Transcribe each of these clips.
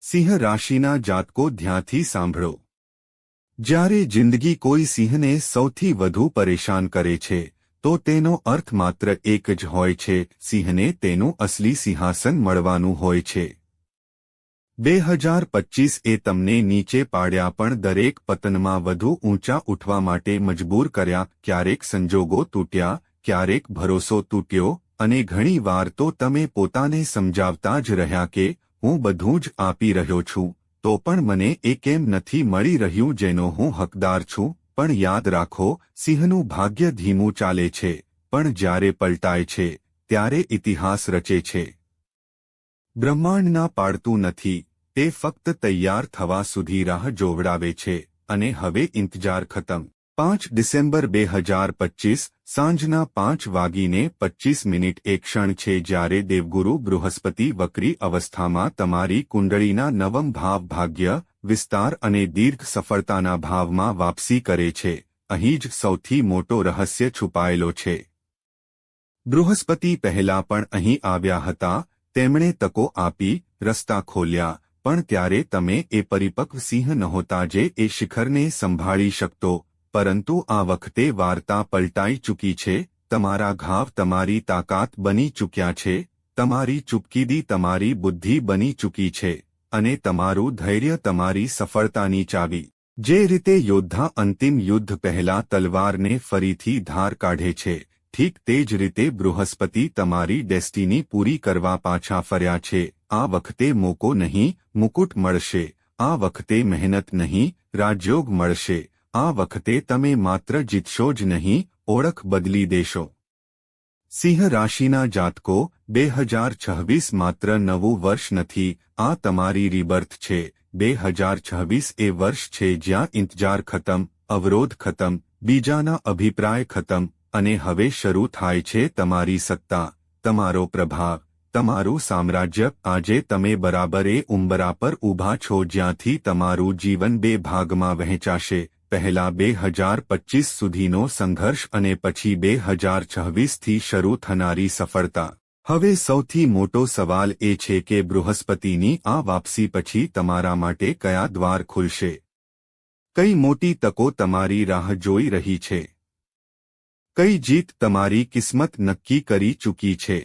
સિંહ રાશિના જાતકો ધ્યાનથી સાંભળો। જ્યારે જિંદગી કોઈ સિંહને સૌથી વધુ પરેશાન કરે છે તો તેનો અર્થ માત્ર એક જ હોય છે, સિંહને તેનું અસલી સિંહાસન મળવાનું હોય છે। 2025 એ તમને નીચે પાડ્યા પણ દરેક પતનમાં વધુ ઊંચા ઉઠવા માટે મજબૂર કર્યા। ક્યારેક સંજોગો તૂટ્યા, ક્યારેક ભરોસો તૂટ્યો અને ઘણી વાર તો તમે પોતાને સમજાવતા જ રહ્યા કે હું બધું જ આપી રહ્યો છું તો પણ મને એ કેમ નથી મળી રહ્યું જેનો હું હકદાર છું। પણ યાદ રાખો, સિંહનું ભાગ્ય ધીમું ચાલે છે પણ જ્યારે પલટાય છે ત્યારે ઇતિહાસ રચે છે। બ્રહ્માંડ ના પાડતું નથી, તે ફક્ત તૈયાર થવા સુધી રાહ જોવડાવે છે અને હવે ઇંતજાર ખતમ। 5 ડિસેમ્બર 2025 સાંજના 5:25 એક ક્ષણ છે જ્યારે દેવગુરુ બૃહસ્પતિ વક્રી અવસ્થામાં તમારી કુંડળીના નવમ ભાવ ભાગ્ય, વિસ્તાર અને દીર્ઘ સફળતાના ભાવમાં વાપસી કરે છે। અહીં જ સૌથી મોટો રહસ્ય છુપાયેલો છે। બૃહસ્પતિ પહેલા પણ અહીં આવ્યા હતા, તેમણે તકો આપી, રસ્તા ખોલ્યા, પણ ત્યારે તમે એ પરિપક્વ સિંહ નહોતા જે એ શિખરને સંભાળી શકતો। પરંતુ આ વખતે વાર્તા પલટાઈ ચૂકી છે। તમારા ઘાવ તમારી તાકાત બની ચૂક્યા છે, તમારી ચૂપકીદી તમારી બુદ્ધિ બની ચૂકી છે અને તમારું ધૈર્ય તમારી સફળતાની ચાવી। જે રીતે યોદ્ધા અંતિમ યુદ્ધ પહેલા તલવારને ફરીથી ધાર કાઢે છે, ઠીક તે જ રીતે બૃહસ્પતિ તમારી ડેસ્ટિની પૂરી કરવા પાછા ફર્યા છે। આ વખતે મોકો નહીં, મુકુટ મળશે। આ વખતે મહેનત નહીં, રાજયોગ મળશે। આ વખતે તમે માત્ર જીતશો જ નહીં, ઓળખ બદલી દેશો। સિંહ રાશિના જાતકો, 2026 માત્ર નવું વર્ષ નથી, આ તમારી રીબર્થ છે। 2026 એ વર્ષ છે જ્યાં ઇંતજાર ખતમ, અવરોધ ખતમ, બીજાના અભિપ્રાય ખતમ અને હવે શરૂ થાય છે તમારી સત્તા, તમારો પ્રભાવ, તમારું સામ્રાજ્ય। આજે તમે બરાબર એ ઉંબરા પર ઊભા છો જ્યાંથી તમારું જીવન બે ભાગમાં વહેંચાશે। પહેલા 2025 સુધીનો સંઘર્ષ અને પછી 2026થી શરૂ થનારી સફળતા। હવે સૌથી મોટો સવાલ એ છે કે બૃહસ્પતિની આ વાપસી પછી તમારા માટે કયા દ્વાર ખુલશે? કઈ મોટી તકો તમારી રાહ જોઈ રહી છે? કઈ જીત તમારી કિસ્મત નક્કી કરી ચૂકી છે?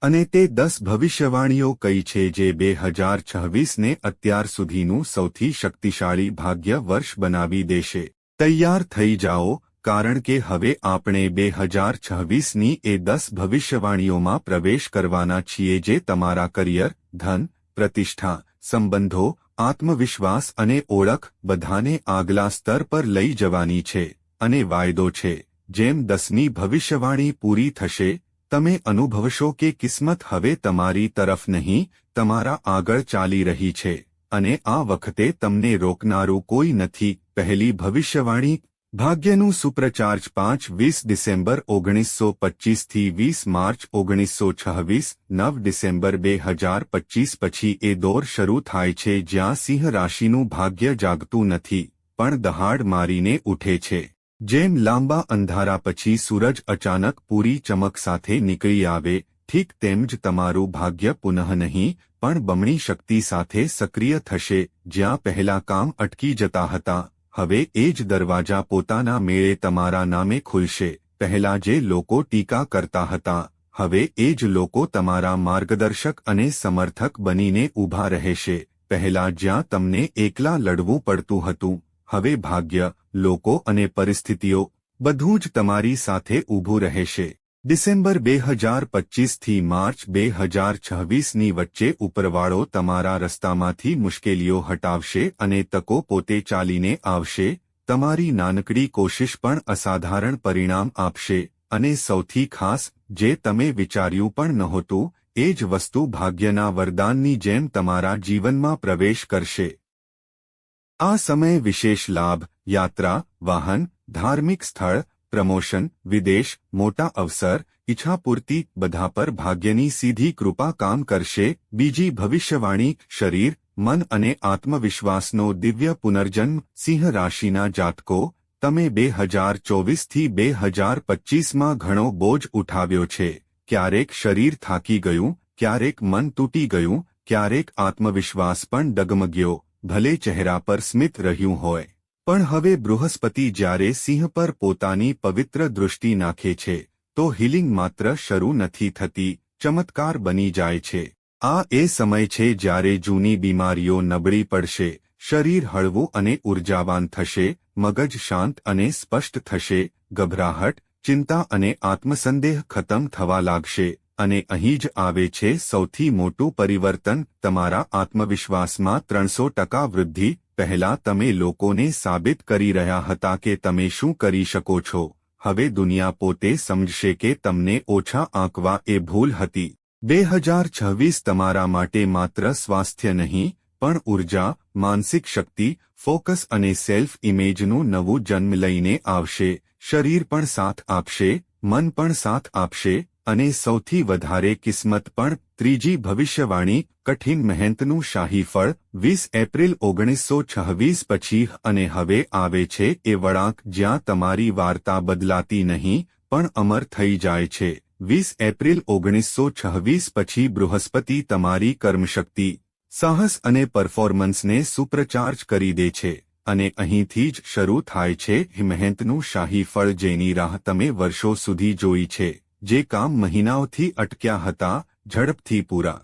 અને તે 10 ભવિષ્યવાણીઓ કઈ છે જે 2026ને અત્યાર સુધીનું સૌથી શક્તિશાળી ભાગ્ય વર્ષ બનાવી દેશે? તૈયાર થઈ જાઓ, કારણ કે હવે આપણે 2026ની એ 10 ભવિષ્યવાણીઓમાં પ્રવેશ કરવાના છીએ જે તમારા કરિયર, ધન, પ્રતિષ્ઠા, સંબંધો, આત્મવિશ્વાસ અને ઓળખ બધાને આગલા સ્તર પર લઈ જવાની છે। અને વાયદો છે, જેમ 10મી ભવિષ્યવાણી પૂરી થશે તમે અનુભવશો કે કિસ્મત હવે તમારી તરફ નહીં, તમારા આગળ ચાલી રહી છે અને આ વખતે તમને રોકનારું કોઈ નથી। પહેલી ભવિષ્યવાણી, ભાગ્યનું સુપ્રચાર્જ 5-20 ડિસેમ્બર 1925 થી 20 માર્ચ 1926, 9 ડિસેમ્બર 2025 પછી એ દોર શરૂ થાય છે જ્યાં સિંહ રાશિનું ભાગ્ય જાગતું નથી પણ દહાડ મારીને ઉઠે છે। જેમ લાંબા અંધારા પછી સૂરજ અચાનક પૂરી ચમક સાથે નીકળી આવે, ઠીક તેમ જ તમારું ભાગ્ય પુનઃ નહીં પણ બમણી શક્તિ સાથે સક્રિય થશે। જ્યાં પહેલા કામ અટકી જતા હતા, હવે એ જ દરવાજા પોતાના મેળે તમારા નામે ખુલશે। પહેલા જે લોકો ટીકા કરતા હતા, હવે એ જ લોકો તમારા માર્ગદર્શક અને સમર્થક બનીને ઊભા રહેશે। પહેલા જ્યાં તમને એકલા લડવું પડતું હતું, હવે ભાગ્ય, લોકો અને પરિસ્થિતિઓ બધું જ તમારી સાથે ઊભું રહેશે। ડિસેમ્બર 2025 થી માર્ચ 2026ની વચ્ચે ઉપરવાળો તમારા રસ્તામાંથી મુશ્કેલીઓ હટાવશે અને તકો પોતે ચાલીને આવશે। તમારી નાનકડી કોશિશ પણ અસાધારણ પરિણામ આપશે અને સૌથી ખાસ, જે તમે વિચાર્યું પણ નહોતું, એ જ વસ્તુ ભાગ્યના વરદાનની જેમ તમારા જીવનમાં પ્રવેશ કરશે। આ સમય વિશેષ લાભ, યાત્રા, વાહન, ધાર્મિક સ્થળ, પ્રમોશન, વિદેશ, મોટા અવસર, ઈચ્છાપૂર્તિ બધા પર ભાગ્યની સીધી કૃપા કામ કરશે। બીજી ભવિષ્યવાણી, શરીર, મન અને આત્મવિશ્વાસનો દિવ્ય પુનર્જન્મ। સિંહ રાશિના જાતકો, તમે 2024થી 2025માં ઘણો બોજ ઉઠાવ્યો છે। ક્યારેક શરીર થાકી ગયું, ક્યારેક મન તૂટી ગયું, ક્યારેક આત્મવિશ્વાસ પણ ડગમગ્યો, ભલે ચહેરા પર સ્મિત રહ્યું હોય. પણ હવે બૃહસ્પતિ જ્યારે સિંહ પર પોતાની પવિત્ર દૃષ્ટિ નાખે છે, તો હીલિંગ માત્ર શરૂ નથી થતી, ચમત્કાર બની જાય છે. આ એ સમય છે જ્યારે જૂની બીમારીઓ નબળી પડશે, શરીર હળવું અને ઉર્જાવાન થશે, મગજ શાંત અને સ્પષ્ટ થશે, ગભરાહટ, ચિંતા અને આત્મસંદેહ ખતમ થવા લાગશે. અને અહીં જ આવે છે સૌથી મોટું પરિવર્તન, તમારા આત્મવિશ્વાસમાં 300% વૃદ્ધિ. પહેલા તમે લોકોને સાબિત કરી રહ્યા હતા કે તમે શું કરી શકો છો. હવે દુનિયા પોતે સમજશે કે તમને ઓછા આંકવા એ ભૂલ હતી. 2026 તમારા માટે માત્ર સ્વાસ્થ્ય નહીં, પણ ઉર્જા, માનસિક શક્તિ, ફોકસ અને સેલ્ફ ઇમેજનું નવું જન્મ લઈને આવશે. શરીર પણ સાથ આપશે, મન પણ સાથ આપશે, અને સૌથી વધારે કિસ્મત પણ. ત્રીજી ભવિષ્યવાણી, કઠિન મહેનતનું શાહી ફળ. 20 એપ્રિલ 1926 પછી અને હવે આવે છે એ વળાંક જ્યાં તમારી વાર્તા બદલાતી નહીં, પણ અમર થઈ જાય છે. 20 એપ્રિલ 1926 પછી બૃહસ્પતિ તમારી કર્મશક્તિ, સાહસ અને પરફોર્મન્સને સુપ્રચાર્જ કરી દે છે. અને અહીંથી જ શરૂ થાય છે મહેનતનું શાહી ફળ, જેની રાહ તમે વર્ષો સુધી જોઈ છે. જે કામ મહિનાઓથી અટક્યા હતા, ઝડપથી પૂરા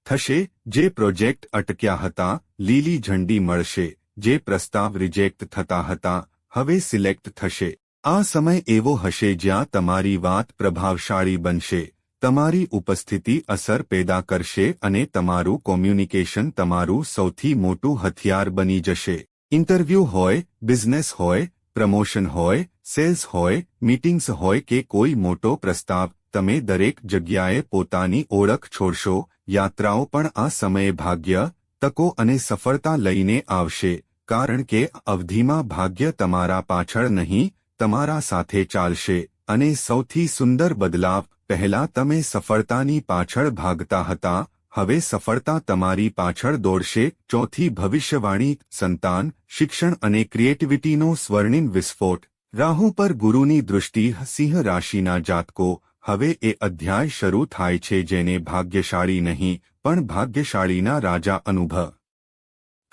થશે. જે પ્રોજેક્ટ અટક્યા હતા, લીલી ઝંડી મળશે. જે પ્રસ્તાવ રિજેક્ટ થતા હતા, હવે સિલેક્ટ થશે. આ સમય એવો હશે જ્યાં તમારી વાત પ્રભાવશાળી બનશે, તમારી ઉપસ્થિતિ અસર પેદા કરશે અને તમારું કોમ્યુનિકેશન તમારું સૌથી મોટું હથિયાર બની જશે. ઇન્ટરવ્યૂ હોય, બિઝનેસ હોય, પ્રમોશન હોય, સેલ્સ હોય, મીટિંગ્સ હોય કે કોઈ મોટો પ્રસ્તાવ, તમે દરેક જગ્યાએ પોતાની ઓળખ છોડશો. યાત્રાઓ પણ આ સમયે ભાગ્ય, તકો અને સફળતા લઈને આવશે, કારણ કે અવધિમાં ભાગ્ય તમારા પાછળ નહીં, તમારા સાથે ચાલશે. અને સૌથી સુંદર બદલાવ, પહેલા તમે સફળતાની પાછળ ભાગતા હતા, હવે સફળતા તમારી પાછળ દોડશે. ચોથી ભવિષ્યવાણી, સંતાન, શિક્ષણ અને ક્રિએટિવિટીનો સ્વર્ણિમ વિસ્ફોટ. રાહુ પર ગુરુની દૃષ્ટિ. સિંહ રાશિના જાતકો, હવે એ અધ્યાય શરૂ થાય છે જેને ભાગ્યશાળી નહીં, પણ ભાગ્યશાળીના રાજા અનુભવ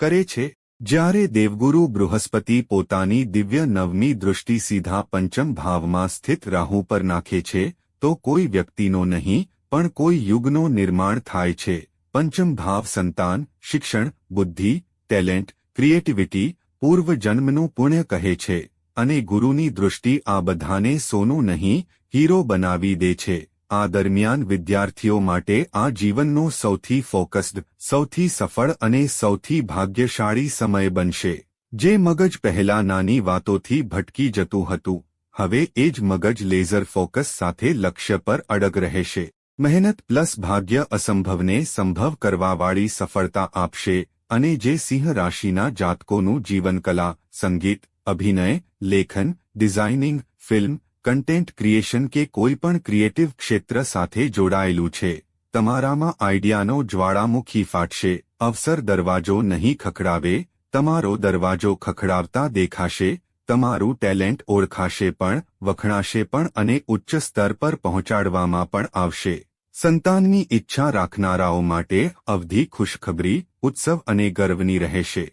કરે છે. જ્યારે દેવગુરુ બૃહસ્પતિ પોતાની દિવ્ય નવમી દૃષ્ટિ સીધા પંચમ ભાવમાં સ્થિત રાહુ પર નાખે છે, તો કોઈ વ્યક્તિનો નહીં, પણ કોઈ યુગનો નિર્માણ થાય છે. પંચમ ભાવ સંતાન, શિક્ષણ, બુદ્ધિ, ટેલેન્ટ, ક્રિએટિવિટી, પૂર્વજન્મનું પુણ્ય કહે છે. અને ગુરુની દૃષ્ટિ આ બધાને સોનું નહીં, હીરો બનાવી દે છે. આ દરમિયાન વિદ્યાર્થીઓ માટે આ જીવનનો સૌથી ફોકસ્ડ, સૌથી સફળ અને સૌથી ભાગ્યશાળી સમય બનશે. જે મગજ પહેલા નાની વાતોથી ભટકી જતું હતું, હવે એ જ મગજ લેઝર ફોકસ સાથે લક્ષ્ય પર અડગ રહેશે. મહેનત પ્લસ ભાગ્ય અસંભવને સંભવ કરવાવાળી સફળતા આપશે. અને જે સિંહ રાશિના જાતકોનું જીવનકલા, સંગીત, અભિનય, લેખન, ડિઝાઇનિંગ, ફિલ્મ, કન્ટેન્ટ ક્રિએશન કે કોઈ પણ ક્રિએટિવ ક્ષેત્ર સાથે જોડાયેલું છે, તમારામાં આઈડિયાનો જ્વાળામુખી ફાટશે. અવસર દરવાજો નહીં ખખડાવે, તમારો દરવાજો ખખડાવતા દેખાશે. તમારું ટેલેન્ટ ઓળખાશે પણ, વખણાશે પણ અને ઉચ્ચ સ્તર પર પહોંચાડવામાં પણ આવશે. સંતાનની ઈચ્છા રાખનારાઓ માટે અવધિ ખુશખબરી, ઉત્સવ અને ગર્વની રહેશે.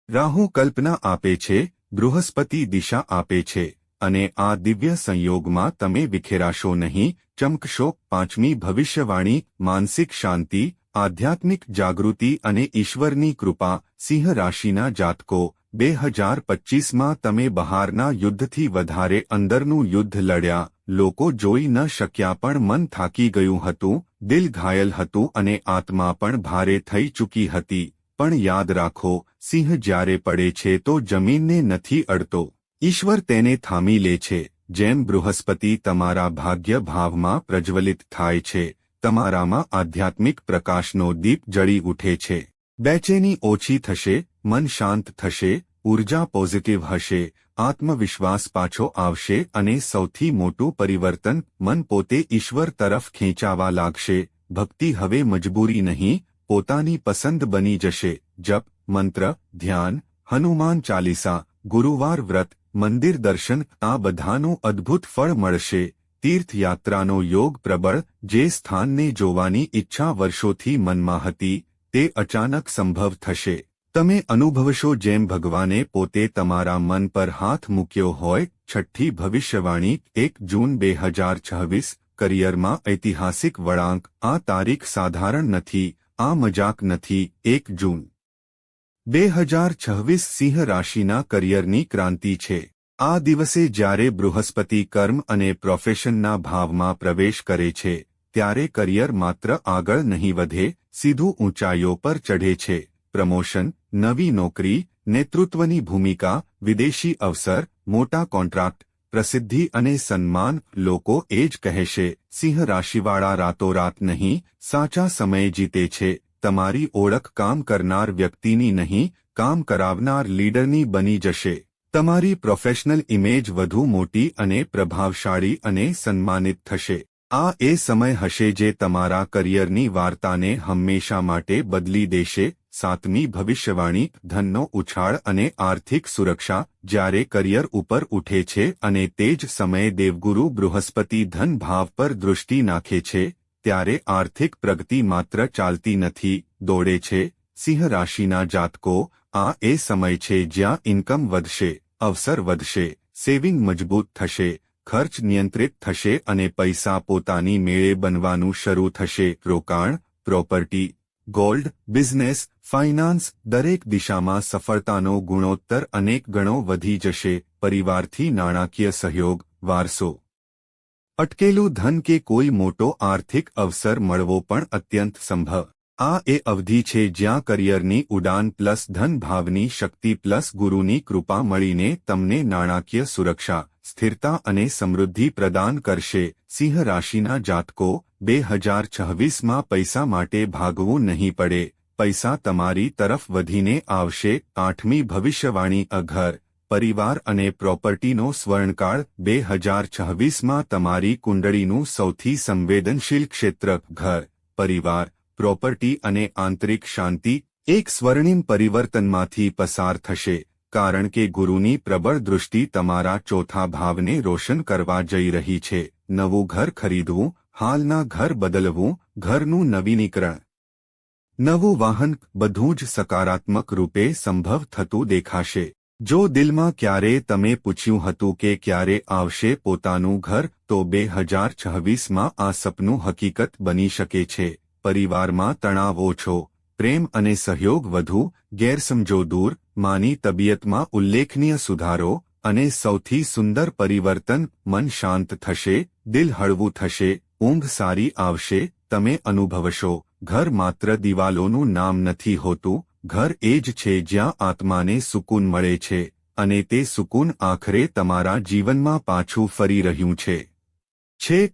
રાહુ કલ્પના આપે છે, બૃહસ્પતિ દિશા આપે છે, અને આ દિવ્ય સંયોગમાં તમે વિખેરાશો નહીં, ચમકશો. પાંચમી ભવિષ્યવાણી, માનસિક શાંતિ, આધ્યાત્મિક જાગૃતિ અને ઈશ્વરની કૃપા. સિંહ રાશિના જાતકો, 2025માં તમે બહારના યુદ્ધથી વધારે અંદરનું યુદ્ધ લડ્યા. લોકો જોઈ ન શક્યા પણ મન થાકી ગયું હતું, દિલ ઘાયલ હતું અને આત્મા પણ ભારે થઈ ચૂકી હતી. પણ યાદ રાખો, સિંહ જ્યારે પડે છે તો જમીનને નથી અડતો, ઈશ્વર તેને થામી લે છે. જેમ બૃહસ્પતિ તમારા ભાગ્ય ભાવમાં પ્રજ્વલિત થાય છે, તમારામાં આધ્યાત્મિક પ્રકાશનો દીપ જળી ઉઠે છે. બેચેની ઓછી થશે, મન શાંત થશે, ઉર્જા પોઝિટિવ હશે, આત્મવિશ્વાસ પાછો આવશે અને સૌથી મોટું પરિવર્તન, મન પોતે ઈશ્વર તરફ ખેંચાવા લાગશે. ભક્તિ હવે મજબૂરી નહીં, પોતાની પસંદ બની જશે. જપ, મંત્ર, ધ્યાન, હનુમાન ચાલીસા, ગુરુવાર વ્રત, મંદિર દર્શન, આ બધાનું અદ્ભુત ફળ મળશે. તીર્થયાત્રાનો યોગ પ્રબળ, જે સ્થાનને જોવાની ઈચ્છા વર્ષોથી મનમાં હતી તે અચાનક સંભવ થશે. તમે અનુભવશો જેમ ભગવાને પોતે તમારા મન પર હાથ મૂક્યો હોય. છઠ્ઠી ભવિષ્યવાણી 1 જૂન 2026. કરિયરમાં ઐતિહાસિક વળાંક. આ તારીખ સાધારણ નથી, આ મજાક નથી. 1 જૂન 2026 સિંહ રાશિના કરિયરની ક્રાંતિ છે. આ દિવસે જ્યારે બૃહસ્પતિ કર્મ અને પ્રોફેશનના ભાવમાં પ્રવેશ કરે છે ત્યારે કરિયર માત્ર આગળ નહીં વધે, સીધું ઊંચાઈઓ પર ચઢે છે. પ્રમોશન, નવી નોકરી, નેતૃત્વની ભૂમિકા, વિદેશી અવસર, મોટા કોન્ટ્રાક્ટ, પ્રસિદ્ધિ અને સન્માન. લોકો એ જ કહેશે, સિંહ રાશિવાળા રાતોરાત નહીં, સાચા સમયે જીતે છે. તમારી ઓળખ કામ કરનાર વ્યક્તિની નહીં, કામ કરાવનાર લીડરની બની જશે. તમારી પ્રોફેશનલ ઇમેજ વધુ મોટી અને પ્રભાવશાળી અને સન્માનિત થશે. આ એ સમય હશે જે તમારા કરિયરની વાર્તાને હંમેશા માટે બદલી દેશે. સાતમી ભવિષ્યવાણી, ધનનો ઉછાળ અને આર્થિક સુરક્ષા. જ્યારે કરિયર ઉપર ઉઠે છે અને તે જ સમયે દેવગુરુ બૃહસ્પતિ ધન ભાવ પર દૃષ્ટિ નાખે છે ત્યારે આર્થિક પ્રગતિ માત્ર ચાલતી નથી, દોડે છે. સિંહ રાશિના જાતકો, આ એ સમય છે જ્યાં ઇન્કમ વધશે, અવસર વધશે, સેવિંગ મજબૂત થશે, ખર્ચ નિયંત્રિત થશે અને પૈસા પોતાની મેળે બનવાનું શરૂ થશે. રોકાણ, પ્રોપર્ટી, ગોલ્ડ, બિઝનેસ, ફાઇનાન્સ, દરેક દિશામાં સફળતાનો ગુણોત્તર અનેક ગણો વધી જશે. પરિવારથી નાણાકીય સહયોગ, વારસો, અટકેલું ધન કે કોઈ મોટો આર્થિક અવસર મળવો પણ અત્યંત સંભવ. આ એ અવધિ છે જ્યાં કરિયરની ઉડાન પ્લસ ધન ભાવની શક્તિ પ્લસ ગુરુની કૃપા મળીને તમને નાણાકીય સુરક્ષા, સ્થિરતા અને સમૃદ્ધિ પ્રદાન કરશે. સિંહ રાશિના જાતકો, 2026માં પૈસા માટે ભાગવું નહીં પડે, પૈસા તમારી તરફ વધીને આવશે. આઠમી ભવિષ્યવાણી, ઘર, પરિવાર અને પ્રોપર્ટીનો સ્વર્ણકાળ. 2026માં તમારી કુંડળીનું સૌથી સંવેદનશીલ ક્ષેત્ર ઘર, પરિવાર, પ્રોપર્ટી અને આંતરિક શાંતિ એક સ્વર્ણિમ પરિવર્તનમાંથી પસાર થશે, કારણ કે ગુરુની પ્રબળ દૃષ્ટિ તમારા ચોથા ભાવને રોશન કરવા જઈ રહી છે. નવું ઘર ખરીદવું, હાલના ઘર બદલવું, ઘરનું નવીનીકરણ, નવું વાહન, બધું જ સકારાત્મક રૂપે સંભવ થતું દેખાશે. જો દિલમાં ક્યારે તમે પૂછ્યું હતું કે ક્યારે આવશે પોતાનું ઘર, તો 2026માં આ સપનું હકીકત બની શકે છે. પરિવારમાં તણાવ ઓછો, પ્રેમ અને સહયોગ વધુ, ગેરસમજો દૂર, માની તબિયતમાં ઉલ્લેખનીય સુધારો અને સૌથી સુંદર પરિવર્તન. મન શાંત થશે, દિલ હળવું થશે, ઊંઘ સારી આવશે. તમે અનુભવશો, ઘર માત્ર દિવાલોનું નામ નથી હોતું, ઘર એ જ છે જ્યાં આત્માને સુકૂન મળે છે અને તે સુકૂન આખરે તમારા જીવનમાં પાછું ફરી રહ્યું છે.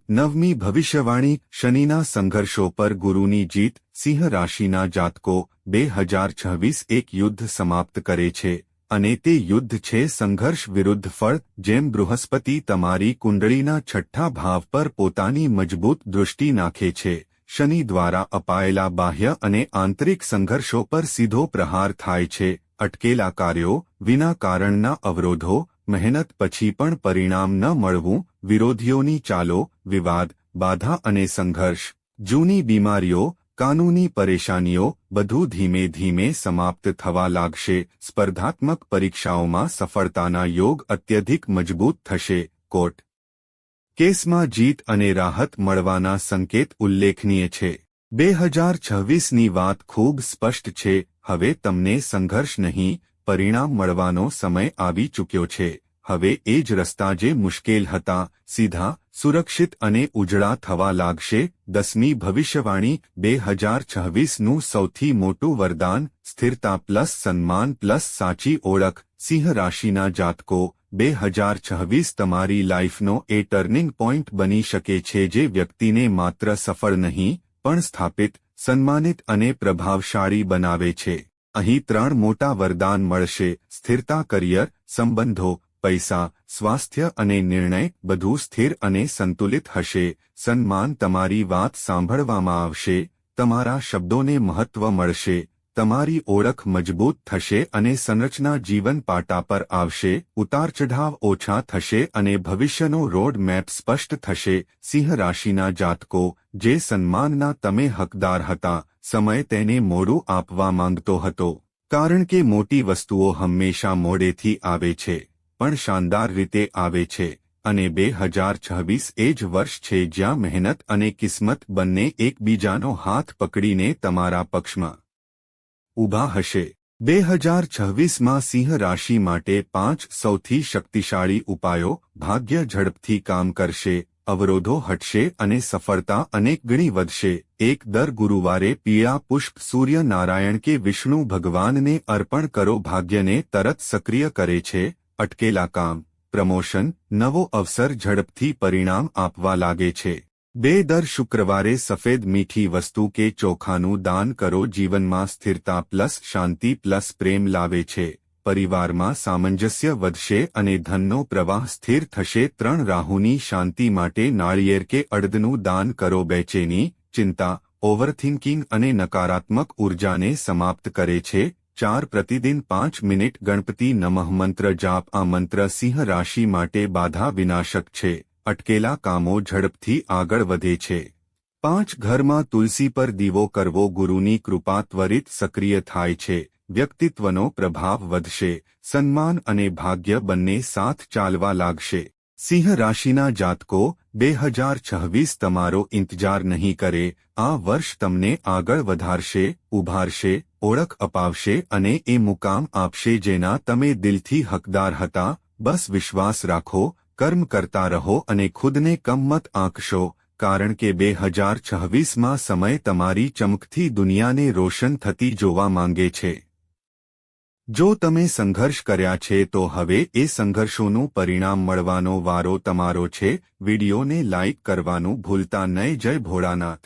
નવમી ભવિષ્યવાણી, શનિના સંઘર્ષો પર ગુરુની જીત. સિંહ રાશિના જાતકો, 2026 એક યુદ્ધ સમાપ્ત કરે છે અને તે યુદ્ધ છે સંઘર્ષ વિરુદ્ધ ફળ. જેમ બૃહસ્પતિ તમારી કુંડળીના છઠ્ઠા ભાવ પર પોતાની મજબૂત દૃષ્ટિ નાખે છે, શનિ દ્વારા અપાયેલા બાહ્ય અને આંતરિક સંઘર્ષો પર સીધો પ્રહાર થાય છે. અટકેલા કાર્યો, વિના કારણના અવરોધો, મહેનત પછી પણ પરિણામ ન મળવું, વિરોધીઓની ચાલો, વિવાદ, બાધા અને સંઘર્ષ, જૂની બીમારીઓ, કાનૂની પરેશાનીઓ, બધું ધીમે ધીમે સમાપ્ત થવા લાગશે. સ્પર્ધાત્મક પરીક્ષાઓમાં સફળતાના યોગ અત્યધિક મજબૂત થશે. કોર્ટ કેસમાં જીત અને રાહત મળવાના સંકેત ઉલ્લેખનીય છે. 2026ની વાત ખૂબ સ્પષ્ટ છે. હવે તમને સંઘર્ષ નહીં, પરિણામ મળવાનો સમય આવી ચૂક્યો છે. હવે એ જ રસ્તા જે મુશ્કેલ હતા, સીધા, સુરક્ષિત અને ઉજળા થવા લાગશે. 10મી ભવિષ્યવાણી, 2026નું સૌથી મોટું વરદાન, સ્થિરતા પ્લસ સન્માન પ્લસ સાચી ઓળખ. સિંહ રાશિના જાતકો, 2026 તમારી લાઈફનો એ ટર્નિંગ પોઈન્ટ બની શકે છે જે વ્યક્તિને માત્ર સફળ નહીં પણ સ્થાપિત, સન્માનિત અને પ્રભાવશાળી બનાવે છે. અહીં 3 મોટા વરદાન મળશે: સ્થિરતા, કરિયર, સંબંધો, પૈસા, સ્વાસ્થ્ય અને નિર્ણય, બધું સ્થિર અને સંતુલિત હશે. સન્માન, તમારી વાત સાંભળવામાં આવશે, તમારા શબ્દોને મહત્વ મળશે. તમારી ઓળખ મજબૂત થશે અને સંરચના જીવન પાટા પર આવશે, ઉતાર-ચઢાવ ઓછા થશે અને ભવિષ્યનો રોડ મેપ સ્પષ્ટ થશે. સિંહ રાશિના જાતકો, જે સન્માનના તમે હકદાર હતા, સમય તેને મોડું આપવા માંગતો હતો. કારણ કે મોટી વસ્તુઓ હંમેશા મોડેથી આવે છે, પણ શાનદાર રીતે આવે છે. અને 2026 એ જ વર્ષ છે જ્યાં મહેનત અને કિસ્મત બંને એકબીજાનો હાથ પકડીને તમારા પક્ષમાં ઊભા હશે. 2026માં સિંહ રાશિ માટે 5 સૌથી શક્તિશાળી ઉપાયો. ભાગ્ય ઝડપથી કામ કરશે, અવરોધો હટશે અને સફળતા અનેક ગણી વધશે. 1. દર ગુરુવારે પીળા પુષ્પ સૂર્ય નારાયણ કે વિષ્ણુ ભગવાનને અર્પણ કરો. ભાગ્યને તરત સક્રિય કરે છે. અટકેલા કામ, પ્રમોશન, નવો અવસર ઝડપથી પરિણામ આપવા લાગે છે. 2. દર શુક્રવારે સફેદ મીઠી વસ્તુ કે ચોખાનું દાન કરો. જીવનમાં સ્થિરતા પ્લસ શાંતિ પ્લસ પ્રેમ લાવે છે. પરિવારમાં સામંજસ્ય વધશે અને ધનનો પ્રવાહ સ્થિર થશે. 3. રાહુની શાંતિ માટે નાળિયેર કે અડદનું દાન કરો. બેચેની, ચિંતા, ઓવરથિંકિંગ અને નકારાત્મક ઉર્જાને સમાપ્ત કરે છે. 4. પ્રતિદિન 5 મિનિટ ગણપતિ નમઃ મંત્ર જાપ. આ મંત્ર સિંહ રાશિ માટે બાધા વિનાશક છે. અટકેલા કામો ઝડપથી આગળ વધે છે. 5. ઘરમાં તુલસી પર દીવો કરવો. ગુરુની કૃપા ત્વરિત સક્રિય થાય છે. વ્યક્તિત્વનો પ્રભાવ વધશે. સન્માન અને ભાગ્ય બંને સાથ ચાલવા લાગશે. સિંહ રાશિના જાતકો, 2026 તમારો ઇંતજાર નહીં કરે. આ વર્ષ તમને આગળ વધારશે, ઉભારશે, ઓળખ અપાવશે અને એ મુકામ આપશે જેના તમે દિલથી હકદાર હતા. બસ વિશ્વાસ રાખો, કર્મ કરતા રહો અને ખુદને કમ મત આંકશો, કારણ કે 2026માં સમય તમારી ચમકથી દુનિયાને રોશન થતી જોવા માંગે છે. જો તમે સંઘર્ષ કર્યા છે તો હવે એ સંઘર્ષોનું પરિણામ મળવાનો વારો તમારો છે. વિડિયોને લાઇક કરવાનું ભૂલતા નહીં. જય ભોળાનાથ.